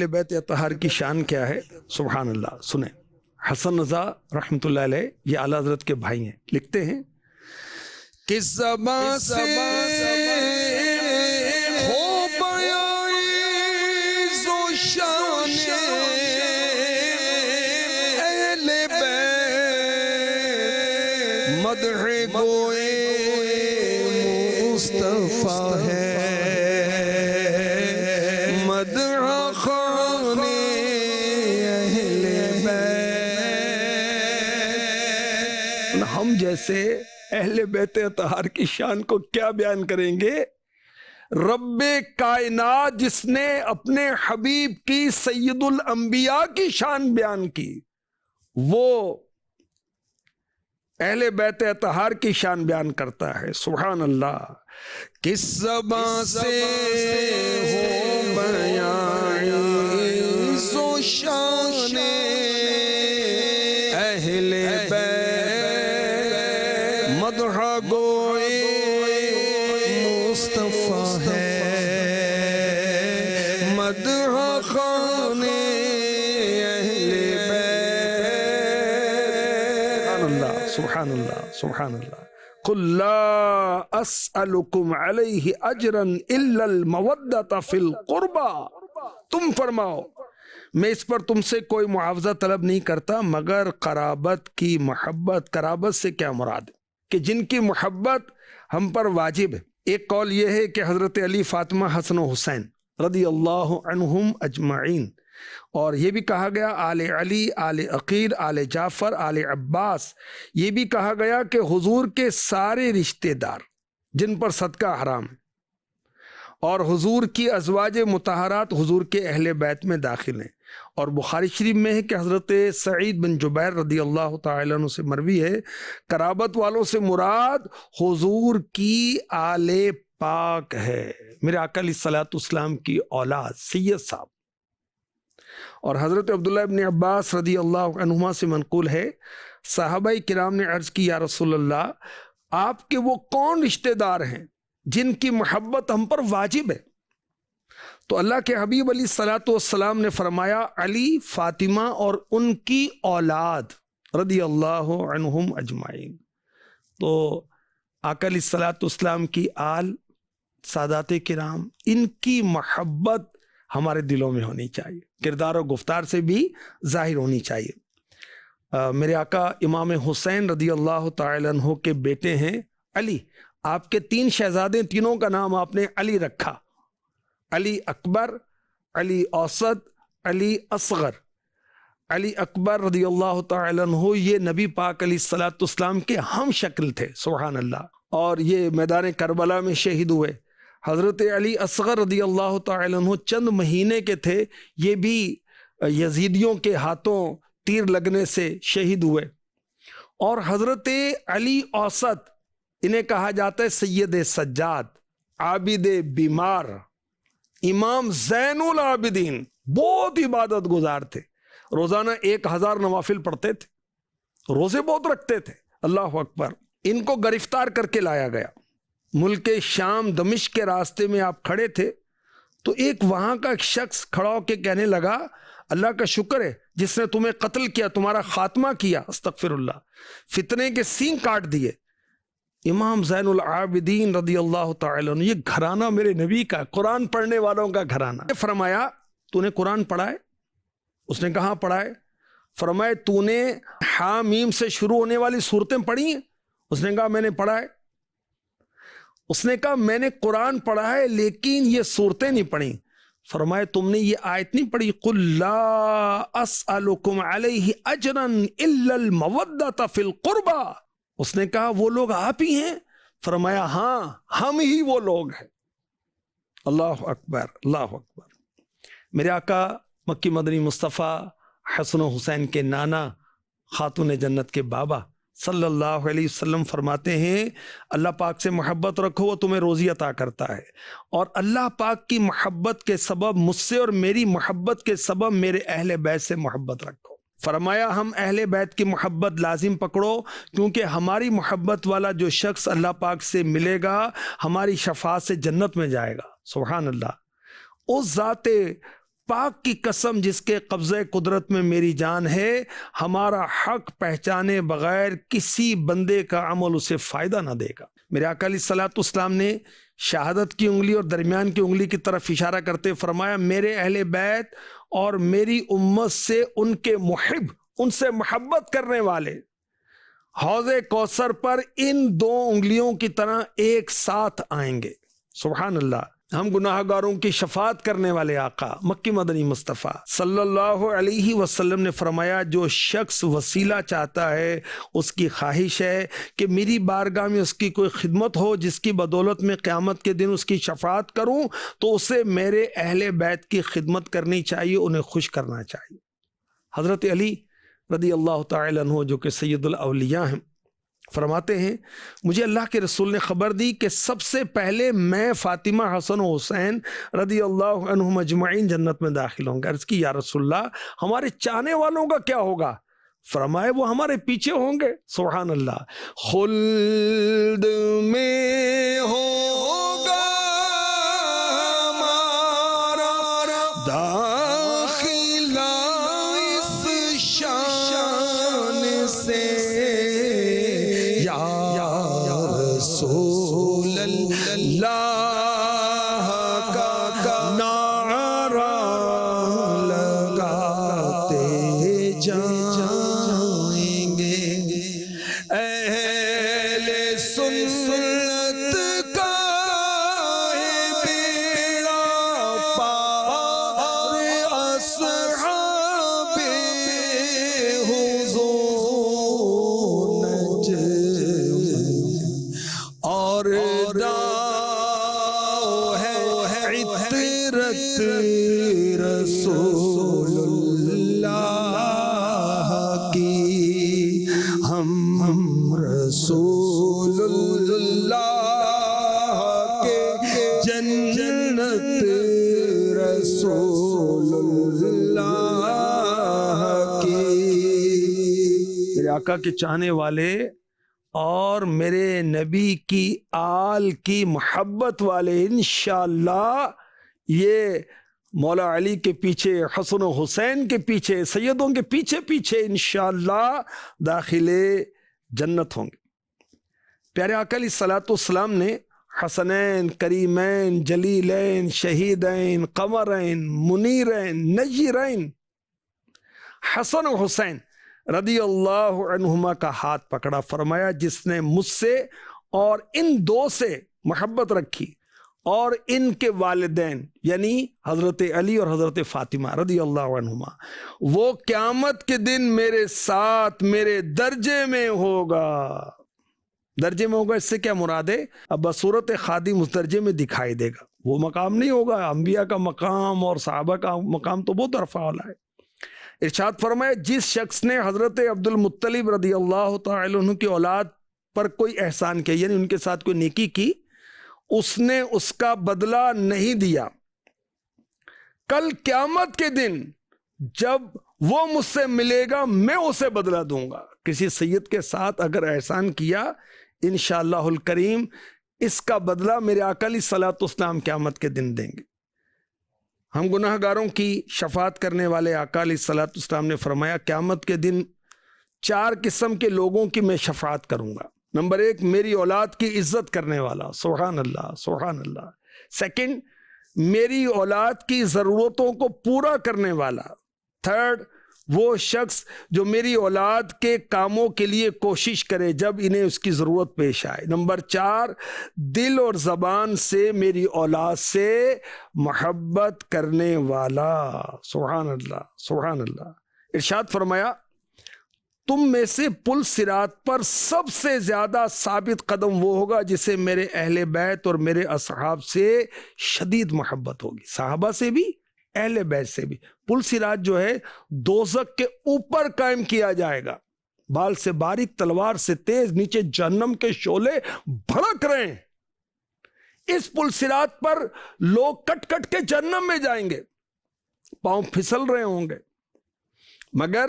اہل بیت اطہار کی شان کیا ہے؟ سبحان اللہ، سنیں۔ حسن رضا رحمۃ اللہ علیہ یہ اعلیٰ حضرت کے بھائی ہیں، لکھتے ہیں کس زبان سے ہو بیان و شان اہل بیت، مدح گوئے مصطفیٰ ہے، مدح خوان اہل بیت۔ ہم جیسے اہل بیت اطہار کی شان کو کیا بیان کریں گے؟ رب کائنات جس نے اپنے حبیب کی سید الانبیاء کی شان بیان کی، وہ اہل بیت اطہار کی شان بیان کرتا ہے۔ سبحان اللہ۔ کس زبان سے ہو بیان و شان اہل بیت، مدح گوئے مصطفیٰ ہے، مدح خوان اہل بیت۔ سبحان اللہ، سبحان اللہ۔ قل لا اسألکم علیہ اجرا الا المودۃ فی القربى، تم فرماؤ میں اس پر تم سے کوئی معاوضہ طلب نہیں کرتا مگر قرابت کی محبت۔ قرابت سے کیا مراد ہے؟ کہ جن کی محبت ہم پر واجب ہے۔ ایک قول یہ ہے کہ حضرت علی، فاطمہ، حسن و حسین رضی اللہ عنہم اجمعین، اور یہ بھی کہا گیا آل علی، آل عقیل، آل جعفر، آل عباس، یہ بھی کہا گیا کہ حضور کے سارے رشتہ دار جن پر صدقہ حرام ہے، اور حضور کی ازواج مطہرات حضور کے اہل بیت میں داخل ہیں۔ اور بخاری شریف میں ہے کہ حضرت سعید بن جبیر رضی اللہ تعالیٰ عنہ سے مروی ہے، قرابت والوں سے مراد حضور کی آل پاک ہے، میرے آقا علیہ الصلوۃ والسلام کی اولاد سید صاحب۔ اور حضرت عبداللہ ابن عباس رضی اللہ عنہما سے منقول ہے، صحابہ کرام نے عرض کی یا رسول اللہ، آپ کے وہ کون رشتہ دار ہیں جن کی محبت ہم پر واجب ہے؟ تو اللہ کے حبیب علیہ الصلوۃ والسلام نے فرمایا علی، فاطمہ اور ان کی اولاد رضی اللہ عنہم اجمعین۔ تو آقا علیہ الصلوۃ والسلام کی آل، سادات کرام، ان کی محبت ہمارے دلوں میں ہونی چاہیے، کردار و گفتار سے بھی ظاہر ہونی چاہیے۔ میرے آقا امام حسین رضی اللہ تعالی عنہ کے بیٹے ہیں علی، آپ کے 3 شہزادے، تینوں کا نام آپ نے علی رکھا، علی اکبر، علی اوسط، علی اصغر۔ علی اکبر رضی اللہ تعالی عنہ یہ نبی پاک علیہ الصلوۃ والسلام کے ہم شکل تھے، سبحان اللہ، اور یہ میدان کربلا میں شہید ہوئے۔ حضرت علی اصغر رضی اللہ تعالی عنہ چند مہینے کے تھے، یہ بھی یزیدیوں کے ہاتھوں تیر لگنے سے شہید ہوئے۔ اور حضرت علی اوسط، انہیں کہا جاتا ہے سید سجاد، عابد بیمار، امام زین العابدین، بہت عبادت گزار تھے، روزانہ 1000 نوافل پڑھتے تھے، روزے بہت رکھتے تھے، اللہ اکبر۔ ان کو گرفتار کر کے لایا گیا، ملک شام دمشق کے راستے میں آپ کھڑے تھے، تو ایک وہاں کا ایک شخص کھڑا ہو کے کہنے لگا اللہ کا شکر ہے جس نے تمہیں قتل کیا، تمہارا خاتمہ کیا، استغفر اللہ، فتنے کے سینگ کاٹ دیے۔ امام زین العابدین رضی اللہ تعالی عنہ، یہ گھرانہ میرے نبی کا، قرآن پڑھنے والوں کا گھرانہ۔ فرمایا تو نے قرآن پڑھا ہے؟ اس نے کہا پڑھا ہے۔ فرمایا تو نے حامیم سے شروع ہونے والی صورتیں پڑھی ہیں؟ اس نے کہا میں نے پڑھا ہے۔ اس نے کہا میں نے قرآن پڑھا ہے لیکن یہ صورتیں نہیں پڑھی۔ فرمایا تم نے یہ آیت نہیں پڑھی قل لا اسألکم علیہ اجرا الا المودۃ فی القربى؟ اس نے کہا وہ لوگ آپ ہی ہیں؟ فرمایا ہاں ہم ہی وہ لوگ ہیں۔ اللہ اکبر، اللہ اکبر۔ میرے آقا مکی مدنی مصطفیٰ حسن و حسین کے نانا، خاتون جنت کے بابا صلی اللہ علیہ وسلم فرماتے ہیں اللہ پاک سے محبت رکھو، وہ تمہیں روزی عطا کرتا ہے، اور اللہ پاک کی محبت کے سبب مجھ سے اور میری محبت کے سبب میرے اہل بیت سے محبت رکھو۔ فرمایا ہم اہل بیت کی محبت لازم پکڑو، کیونکہ ہماری محبت والا جو شخص اللہ پاک سے ملے گا ہماری شفاعت سے جنت میں جائے گا۔ سبحان اللہ۔ اس ذات پاک کی قسم جس کے قبضے قدرت میں میری جان ہے، ہمارا حق پہچانے بغیر کسی بندے کا عمل اسے فائدہ نہ دے گا۔ میرے آقا علیہ الصلوۃ والسلام نے شہادت کی انگلی اور درمیان کی انگلی کی طرف اشارہ کرتے فرمایا، میرے اہل بیت اور میری امت سے ان کے محب، ان سے محبت کرنے والے حوض کوثر پر ان دو انگلیوں کی طرح ایک ساتھ آئیں گے۔ سبحان اللہ۔ ہم گناہ گاروں کی شفاعت کرنے والے آقا مکی مدنی مصطفیٰ صلی اللہ علیہ وسلم نے فرمایا، جو شخص وسیلہ چاہتا ہے اس کی خواہش ہے کہ میری بارگاہ میں اس کی کوئی خدمت ہو جس کی بدولت میں قیامت کے دن اس کی شفاعت کروں، تو اسے میرے اہل بیت کی خدمت کرنی چاہیے، انہیں خوش کرنا چاہیے۔ حضرت علی رضی اللہ تعالی عنہ جو کہ سید الاولیاء ہیں، فرماتے ہیں مجھے اللہ کے رسول نے خبر دی کہ سب سے پہلے میں، فاطمہ، حسن و حسین رضی اللہ عنہم اجمعین جنت میں داخل ہوں گے۔ عرض کی یا رسول اللہ ہمارے چاہنے والوں کا کیا ہوگا؟ فرمائے وہ ہمارے پیچھے ہوں گے۔ سبحان اللہ۔ خلد میں ہوگا ہمارا داخلہ اس شان سے، رسول اللہ کا نعرہ لگاتے جائیں گے، اہل سنت کا بیڑا پار، اصحاب حضور اور داؤ ہے عطرت رسول اللہ کی، ہم رسول اللہ کے جنت رسول اللہ کی۔ میرے آقا کے چاہنے والے اور میرے نبی کی آل کی محبت والے انشاءاللہ یہ مولا علی کے پیچھے، حسن و حسین کے پیچھے، سیدوں کے پیچھے پیچھے انشاءاللہ داخل جنت ہوں گے۔ پیارے آقا علیہ الصلوۃ والسلام نے حسنین، کریمین، جلیلین، شہیدین، قمرین، منیرین، نجیرین، حسن و حسین رضی اللہ عنہما کا ہاتھ پکڑا، فرمایا جس نے مجھ سے اور ان دو سے محبت رکھی اور ان کے والدین یعنی حضرت علی اور حضرت فاطمہ رضی اللہ عنہما، وہ قیامت کے دن میرے ساتھ میرے درجے میں ہوگا۔ درجے میں ہوگا اس سے کیا مراد ہے؟ اب بصورت خادم اس درجے میں دکھائی دے گا، وہ مقام نہیں ہوگا۔ انبیاء کا مقام اور صحابہ کا مقام تو بہت رفع والا ہے۔ ارشاد فرمایا جس شخص نے حضرت عبد المطلب رضی اللہ تعالی عنہ کی اولاد پر کوئی احسان کیا، یعنی ان کے ساتھ کوئی نیکی کی، اس نے اس کا بدلہ نہیں دیا، کل قیامت کے دن جب وہ مجھ سے ملے گا میں اسے بدلہ دوں گا۔ کسی سید کے ساتھ اگر احسان کیا انشاءاللہ الکریم اس کا بدلہ میرے آقا علیہ الصلوۃ والسلام قیامت کے دن دیں گے۔ ہم گناہ گاروں کی شفاعت کرنے والے آقا علیہ الصلوۃ والسلام نے فرمایا قیامت کے دن 4 قسم کے لوگوں کی میں شفاعت کروں گا۔ نمبر 1 میری اولاد کی عزت کرنے والا، سبحان اللہ سبحان اللہ۔ سیکنڈ میری اولاد کی ضرورتوں کو پورا کرنے والا۔ تھرڈ وہ شخص جو میری اولاد کے کاموں کے لیے کوشش کرے جب انہیں اس کی ضرورت پیش آئے۔ نمبر 4 دل اور زبان سے میری اولاد سے محبت کرنے والا، سبحان اللہ سبحان اللہ۔ ارشاد فرمایا تم میں سے پل صراط پر سب سے زیادہ ثابت قدم وہ ہوگا جسے میرے اہل بیت اور میرے اصحاب سے شدید محبت ہوگی، صحابہ سے بھی اہل بیت سے بھی۔ پل صراط جو ہے دوزخ کے اوپر قائم کیا جائے گا، بال سے باریک تلوار سے تیز، نیچے جہنم کے شعلے بھڑک رہے ہیں۔ اس پل صراط پر لوگ کٹ کٹ کے جہنم میں جائیں گے، پاؤں پھسل رہے ہوں گے، مگر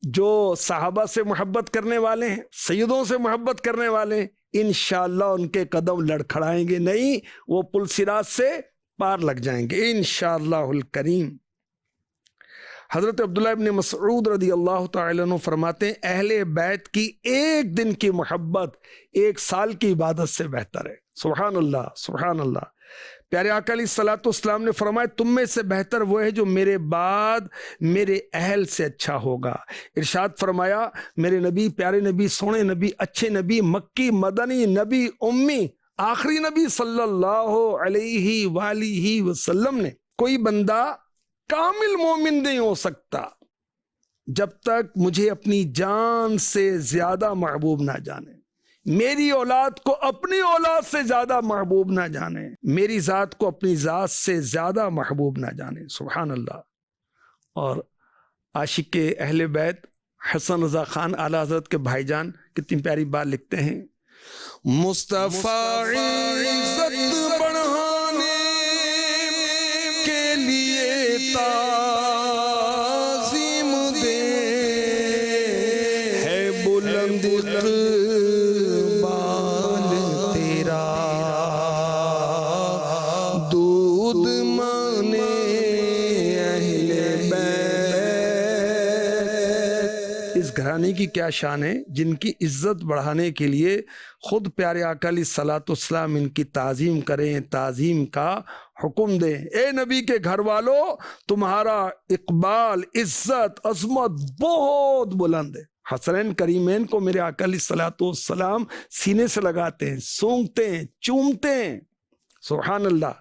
جو صحابہ سے محبت کرنے والے ہیں، سیدوں سے محبت کرنے والے ہیں، انشاءاللہ ان کے قدم لڑکھڑائیں گے نہیں، وہ پل صراط سے پار لگ جائیں گے انشاءاللہ الکریم۔ حضرت عبداللہ ابن مسعود رضی اللہ تعالیٰ عنہ فرماتے ہیں اہل بیت کی ایک دن کی محبت 1 سال کی عبادت سے بہتر ہے۔ سبحان اللہ، سبحان اللہ۔ پیارے آقا علیہ الصلوۃ والسلام نے فرمایا تم میں سے بہتر وہ ہے جو میرے بعد میرے اہل سے اچھا ہوگا۔ ارشاد فرمایا میرے نبی، پیارے نبی، سونے نبی، اچھے نبی، مکی مدنی نبی، امی، آخری نبی صلی اللہ علیہ وآلہ وسلم نے کوئی بندہ کامل مومن نہیں ہو سکتا جب تک مجھے اپنی جان سے زیادہ محبوب نہ جانے، میری اولاد کو اپنی اولاد سے زیادہ محبوب نہ جانے، میری ذات کو اپنی ذات سے زیادہ محبوب نہ جانے۔ سبحان اللہ۔ اور عاشق اہل بیت حسن رضا خان اعلیٰ حضرت کے بھائی جان کتنی پیاری بات لکھتے ہیں، مصطفیٰ عزت بڑھانے کے لیے تعظیم دے، ہے بلند اقبال تیرا، دودھ مانے اہل بیت۔ اس گھرانے کی کیا شان ہے جن کی عزت بڑھانے کے لیے خود پیارے آقا علیہ الصلوۃ والسلام ان کی تعظیم کریں، تعظیم کا حکم دیں۔ اے نبی کے گھر والوں، تمہارا اقبال، عزت، عظمت بہت بلند ہے۔ حسنین کریمین کو میرے آقا علیہ الصلوۃ والسلام سینے سے لگاتے ہیں، سونگتے ہیں، چومتے ہیں۔ سبحان اللہ۔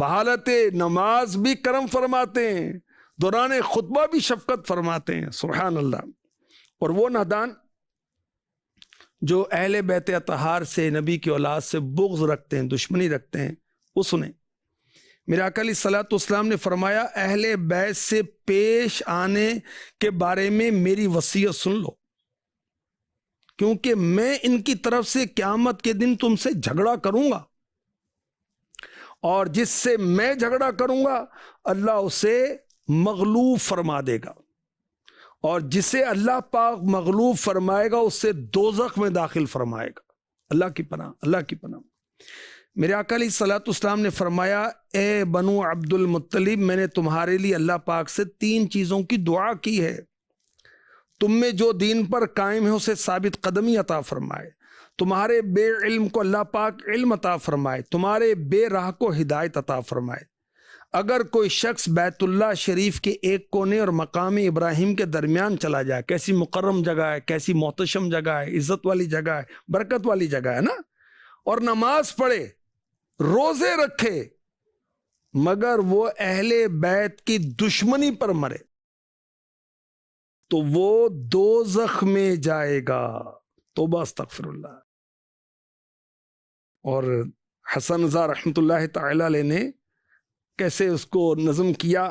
بحالت نماز بھی کرم فرماتے ہیں، دوران خطبہ بھی شفقت فرماتے ہیں۔ سبحان اللہ۔ اور وہ نادان جو اہل بیت اطہار سے، نبی کی اولاد سے بغض رکھتے ہیں، دشمنی رکھتے ہیں، وہ سنیں۔ میرے آقا علیہ الصلوۃ والسلام نے فرمایا اہل بیت سے پیش آنے کے بارے میں میری وصیت سن لو، کیونکہ میں ان کی طرف سے قیامت کے دن تم سے جھگڑا کروں گا، اور جس سے میں جھگڑا کروں گا اللہ اسے مغلوب فرما دے گا، اور جسے اللہ پاک مغلوب فرمائے گا اسے دوزخ میں داخل فرمائے گا۔ اللہ کی پناہ، اللہ کی پناہ۔ میرے آقا علیہ الصلوۃ والسلام نے فرمایا اے بنو عبد المطلب، میں نے تمہارے لیے اللہ پاک سے 3 چیزوں کی دعا کی ہے، تم میں جو دین پر قائم ہے اسے ثابت قدمی عطا فرمائے، تمہارے بے علم کو اللہ پاک علم عطا فرمائے، تمہارے بے راہ کو ہدایت عطا فرمائے۔ اگر کوئی شخص بیت اللہ شریف کے ایک کونے اور مقام ابراہیم کے درمیان چلا جائے، کیسی مکرم جگہ ہے، کیسی محتشم جگہ ہے، عزت والی جگہ ہے، برکت والی جگہ ہے نا، اور نماز پڑھے، روزے رکھے، مگر وہ اہل بیت کی دشمنی پر مرے تو وہ دوزخ میں جائے گا۔ توبہ استغفر اللہ۔ اور حسن رضا رحمۃ اللہ تعالی علیہ نے کیسے اس کو نظم کیا،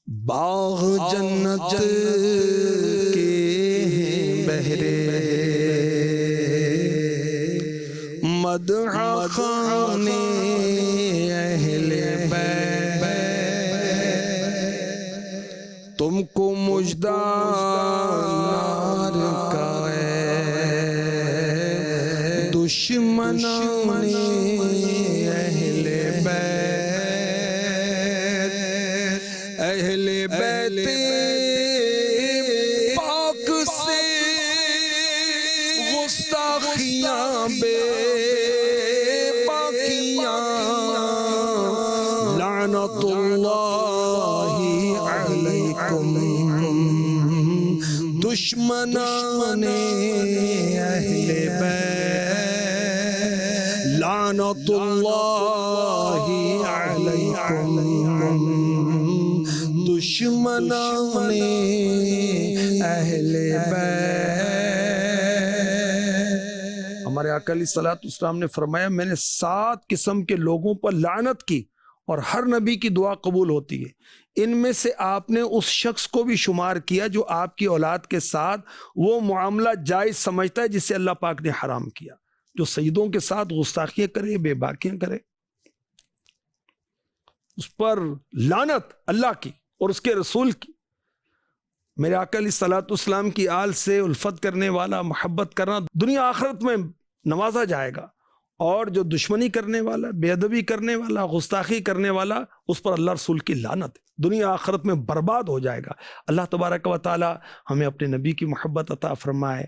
باغ جنت کے ہیں بہرے، مدح خانے اہل بیت، تم کو مژدہ نار کا ہے دشمنان اہل بیت، اہل بیت پاک سے گستاخیاں بے باقیاں، لعنت اللہ علیکم دشمنان اہل بیت، لعنت اللہ علیکم دشمنان اہل بیت۔ ہمارے آقا علیہ الصلوۃ والسلام نے فرمایا میں نے 7 قسم کے لوگوں پر لعنت کی اور ہر نبی کی دعا قبول ہوتی ہے، ان میں سے آپ نے اس شخص کو بھی شمار کیا جو آپ کی اولاد کے ساتھ وہ معاملہ جائز سمجھتا ہے جسے اللہ پاک نے حرام کیا، جو سیدوں کے ساتھ گستاخیاں کرے، بے باکیاں کرے، اس پر لعنت اللہ کی اور اس کے رسول کی۔ میرے آقا علیہ الصلوۃ والسلام کی آل سے الفت کرنے والا، محبت کرنا دنیا آخرت میں نوازا جائے گا، اور جو دشمنی کرنے والا، بے ادبی کرنے والا، گستاخی کرنے والا، اس پر اللہ رسول کی لعنت ہے۔ دنیا آخرت میں برباد ہو جائے گا۔ اللہ تبارک و تعالی ہمیں اپنے نبی کی محبت عطا فرمائے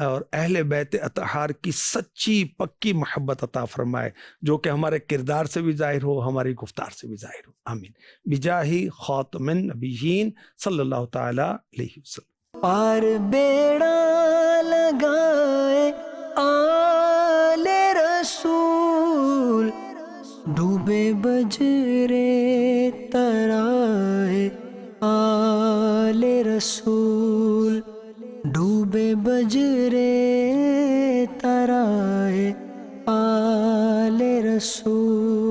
اور اہل بیت اطہار کی سچی پکی محبت عطا فرمائے، جو کہ ہمارے کردار سے بھی ظاہر ہو، ہماری گفتار سے بھی ظاہر ہو، آمین۔ بجاہ خاتم النبیین صلی اللہ تعالی علیہ وسلم۔ پار بیڑا لگائے آل رسول، ڈوبے بجرے ترائے آل رسول، ڈوبے بجرے ترائے آل رسول۔